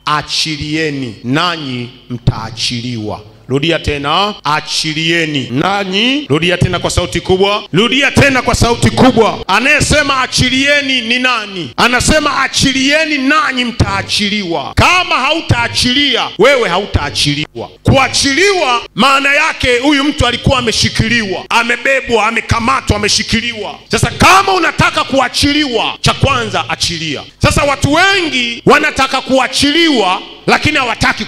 achilieni nanyi mtaachiliwa. Rudia tena, achilieni nanyi. Rudia tena kwa sauti kubwa. Rudia tena kwa sauti kubwa. Anayesema achilieni ni nani? Anasema achilieni nanyi mtaachiliwa. Kama hautaachilia, wewe hautaachiliwa. Kuachiliwa maana yake huyu mtu alikuwa ameshikiliwa, amebebwa, amekamatwa, ameshikiliwa. Sasa kama unataka kuachiliwa, cha kwanza achilia. Sasa watu wengi wanataka kuachiliwa lakini hawataki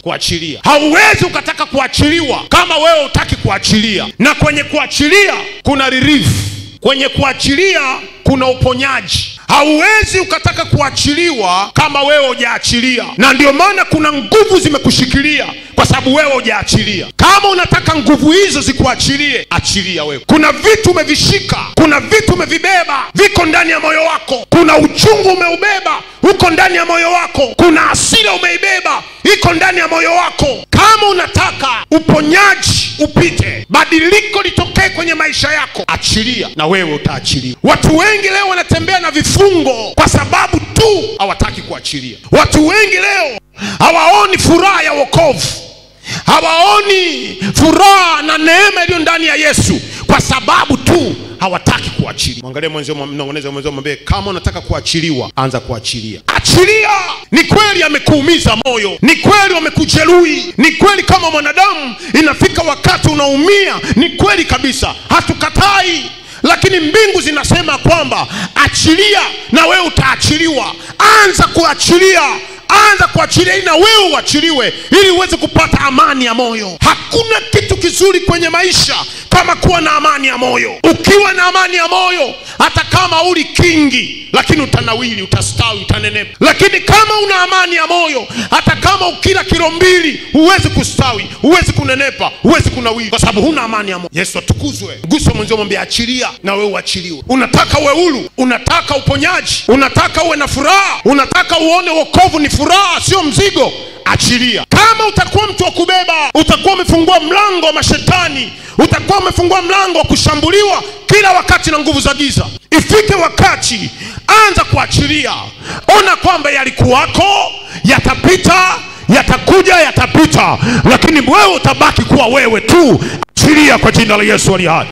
kuachilia. Hauwezi ukataka kuachiliwa kama wewe hutaki kuachilia. Na kwenye kuachilia kuna relief. Kwenye kuachilia kuna uponyaji. Hauwezi ukataka kuachiliwa kama wewe hujaachilia. Na ndio maana kuna nguvu zimekushikilia kwa sababu wewe hujaachilia. Kama unataka nguvu hizo zikuachilie, achilia wewe. Kuna vitu umevishika, kuna vitu umevibeba, viko ndani ya moyo wako. Kuna uchungu umeubeba, uko ndani ya moyo wako. Kuna hasira umeibeba, iko ndani ya moyo wako. Kama unataka uponyaji upite, badiliko litokee kwenye maisha yako, achilia na wewe utaachilia. Watu wengi leo wanatembea na vifungo kwa sababu tu hawataki kuachilia. Watu wengi leo hawaoni furaha ya wokovu, hawaoni furaha na neema iliyo ndani ya Yesu kwa sababu tu hawataki kuachilia. Mwangalie mwenzio, mnongoneze mwenzio, mwambie kama unataka kuachiliwa, anza kuachilia. Achilia. Ni kweli amekuumiza moyo, ni kweli amekujeruhi, ni kweli kama mwanadamu inafika wakati unaumia, ni kweli kabisa, hatukatai. Lakini mbingu zinasema kwamba achilia na wewe utaachiliwa. Anza kuachilia. Anza kuachilia ili na wewe uachiliwe, ili uweze kupata amani ya moyo. Hakuna kitu kizuri kwenye maisha kama kuwa na amani ya moyo. Ukiwa na amani ya moyo, hata kama uli kingi, lakini utanawili, utastawi, utanenepa. Lakini kama una amani ya moyo, hata kama ukila kilo 2, huwezi kustawi, huwezi kunenepa, huwezi kunawili, kwa sababu huna amani ya moyo. Yesu atukuzwe. Gusa mwenzio, mwambie achilia na wewe uachiliwe. Unataka uwe huru, unataka uponyaji, unataka uwe na furaha, unataka uone wokovu ni furaha sio mzigo, achilia. Kama utakuwa mtu wa kubeba, utakuwa umefungua mlango wa mashetani, utakuwa umefungua mlango wa kushambuliwa kila wakati na nguvu za giza. Ifike wakati anza kuachilia. Ona kwamba yalikuwako yatapita, yatakuja, yatapita, lakini wewe utabaki kuwa wewe tu. Achilia kwa jina la Yesu aliye hai.